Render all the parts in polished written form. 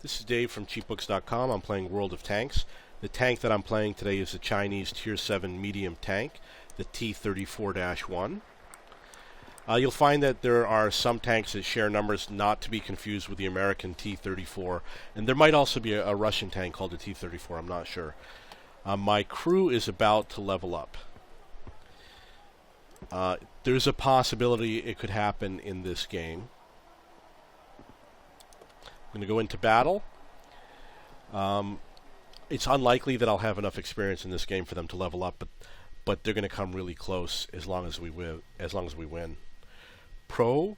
This is Dave from cheapbooks.com. I'm playing World of Tanks. The tank that I'm playing today is a Chinese Tier 7 medium tank, the T-34-1. You'll find that there are some tanks that share numbers, not to be confused with the American T-34, and there might also be a Russian tank called the T-34, I'm not sure. My crew is about to level up. There's a possibility it could happen in this game. I'm going to go into battle. It's unlikely that I'll have enough experience in this game for them to level up, but they're going to come really close as long as we win. Prokhorovka.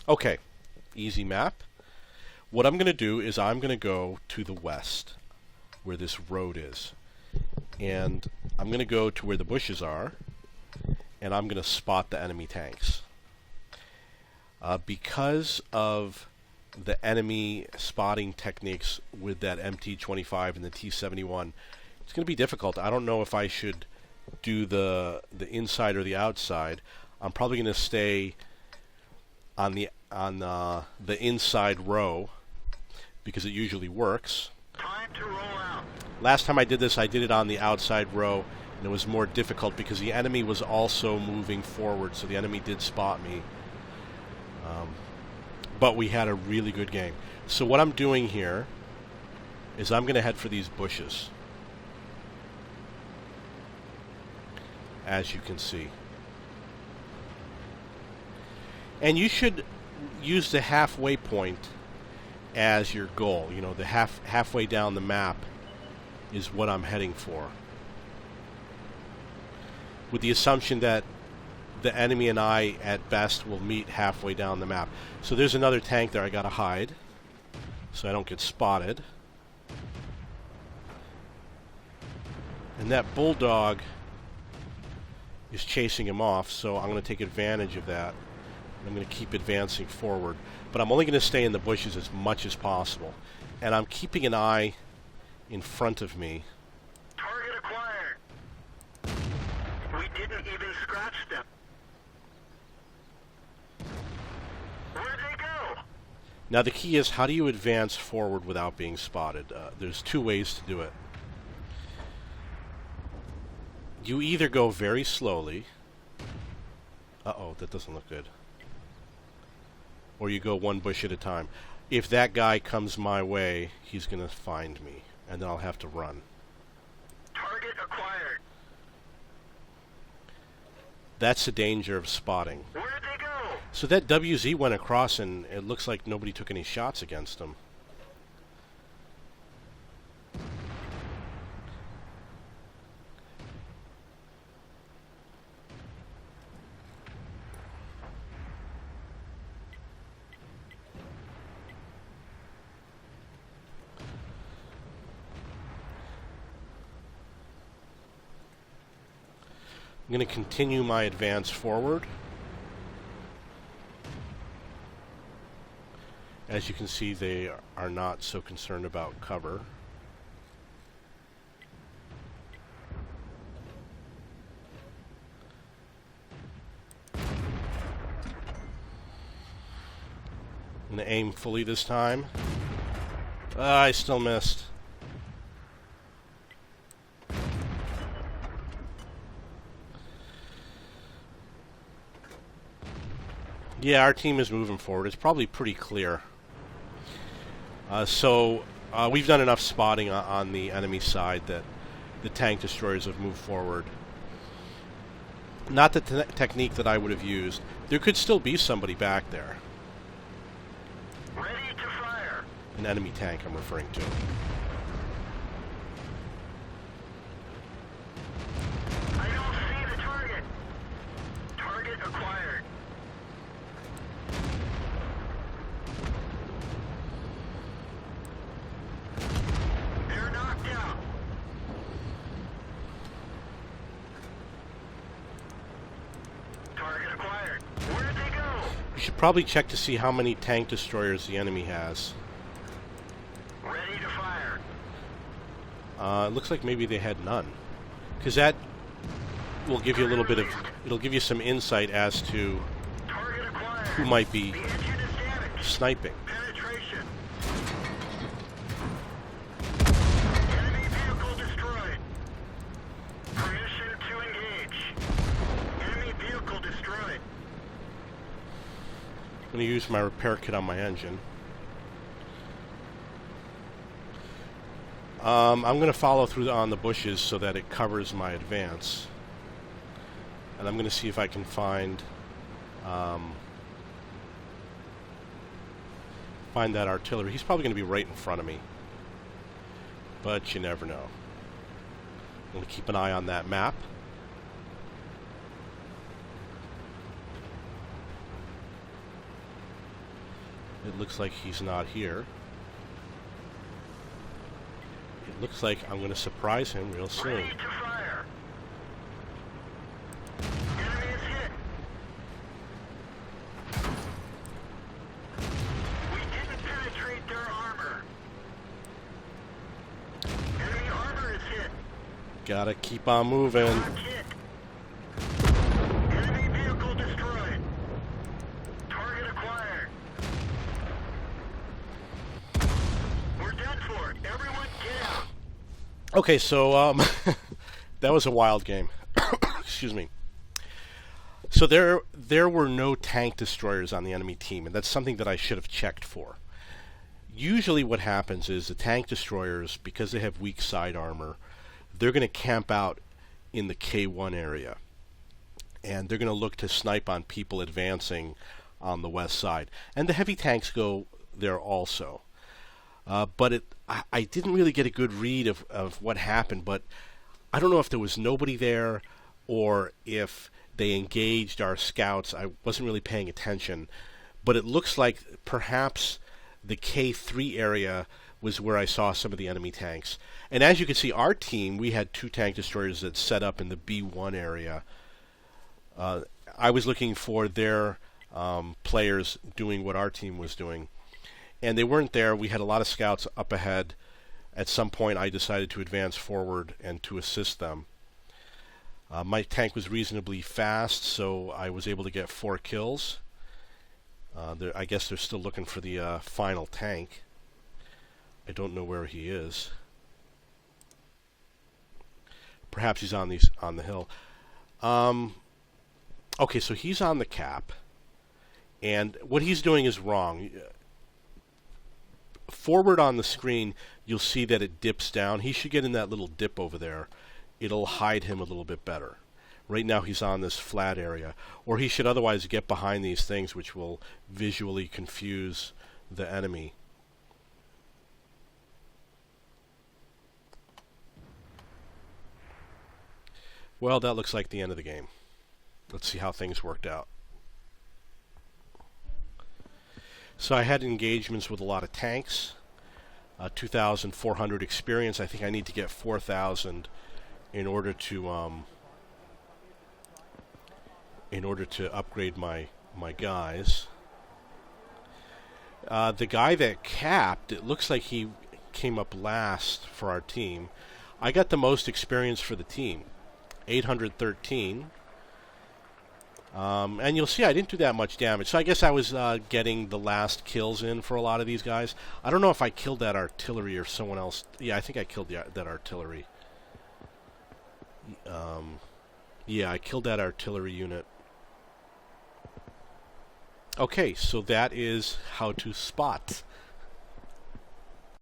Okay, easy map. What I'm going to do is I'm going to go to the west, where this road is, and I'm going to go to where the bushes are, and I'm going to spot the enemy tanks. Because of the enemy spotting techniques with that MT-25 and the T-71, it's going to be difficult. I don't know if I should do the inside or the outside. I'm probably going to stay on the inside row because it usually works. Time to roll out. Last time I did this, I did it on the outside row, and it was more difficult because the enemy was also moving forward, so the enemy did spot me. But we had a really good game. So what I'm doing here is I'm going to head for these bushes, as you can see. And you should use the halfway point as your goal. You know, the halfway down the map is what I'm heading for, with the assumption that the enemy and I, at best, will meet halfway down the map. So there's another tank there I gotta hide, so I don't get spotted. And that bulldog is chasing him off, so I'm gonna take advantage of that. I'm gonna keep advancing forward. But I'm only gonna stay in the bushes as much as possible. And I'm keeping an eye in front of me. Target acquired. We didn't even scratch them. Where'd they go? Now the key is, how do you advance forward without being spotted? There's two ways to do it. You either go very slowly. Uh-oh, that doesn't look good. Or you go one bush at a time. If that guy comes my way, he's going to find me, and then I'll have to run. Target acquired. That's the danger of spotting. Where'd they go? So that WZ went across, and it looks like nobody took any shots against him. I'm going to continue my advance forward. As you can see, they are not so concerned about cover. I'm going to aim fully this time. I still missed. Yeah, our team is moving forward. It's probably pretty clear. So we've done enough spotting on the enemy side that the tank destroyers have moved forward. Not the technique that I would have used. There could still be somebody back there. Ready to fire. An enemy tank I'm referring to. I don't see the target. Target acquired. They're knocked out. Target acquired. Where'd they go? You should probably check to see how many tank destroyers the enemy has. Ready to fire. It looks like maybe they had none, because that will give you a little bit of, it'll give you some insight as to Target acquired. who might be The engine is damaged. sniping. Penetration. Enemy vehicle destroyed. Permission to engage. Enemy vehicle destroyed. I'm going to use my repair kit on my engine. I'm going to follow through on the bushes so that it covers my advance. And I'm going to see if I can find that artillery. He's probably going to be right in front of me. But you never know. I'm going to keep an eye on that map. It looks like he's not here. It looks like I'm going to surprise him real soon. Ready to fire. Enemy is hit. We didn't penetrate their armor. Enemy armor is hit. Gotta keep on moving. Lock hit. Enemy vehicle destroyed. Target acquired. We're done for. Everyone get out. Okay, so that was a wild game. Excuse me. So there were no tank destroyers on the enemy team, and that's something that I should have checked for. Usually what happens is the tank destroyers, because they have weak side armor, they're going to camp out in the K1 area. And they're going to look to snipe on people advancing on the west side. And the heavy tanks go there also. But I didn't really get a good read of what happened, but I don't know if there was nobody there or if they engaged our scouts. I wasn't really paying attention, but it looks like perhaps the K3 area was where I saw some of the enemy tanks. And as you can see, our team, we had 2 tank destroyers that set up in the B1 area. I was looking for their players doing what our team was doing. And they weren't there. We had a lot of scouts up ahead. At some point, I decided to advance forward and to assist them. My tank was reasonably fast, so I was able to get 4 kills. I guess they're still looking for the final tank. I don't know where he is. Perhaps he's on the hill. Okay, so he's on the cap. And what he's doing is wrong. Forward on the screen, you'll see that it dips down. He should get in that little dip over there. It'll hide him a little bit better. Right now he's on this flat area. Or he should otherwise get behind these things, which will visually confuse the enemy. Well, that looks like the end of the game. Let's see how things worked out. So I had engagements with a lot of tanks, 2,400 experience. I think I need to get 4,000 in order to upgrade my guys. The guy that capped, it looks like he came up last for our team. I got the most experience for the team, 813. And you'll see I didn't do that much damage. So I guess I was getting the last kills in for a lot of these guys. I don't know if I killed that artillery or someone else. Yeah, I think I killed that artillery. Yeah, I killed that artillery unit. Okay, so that is how to spot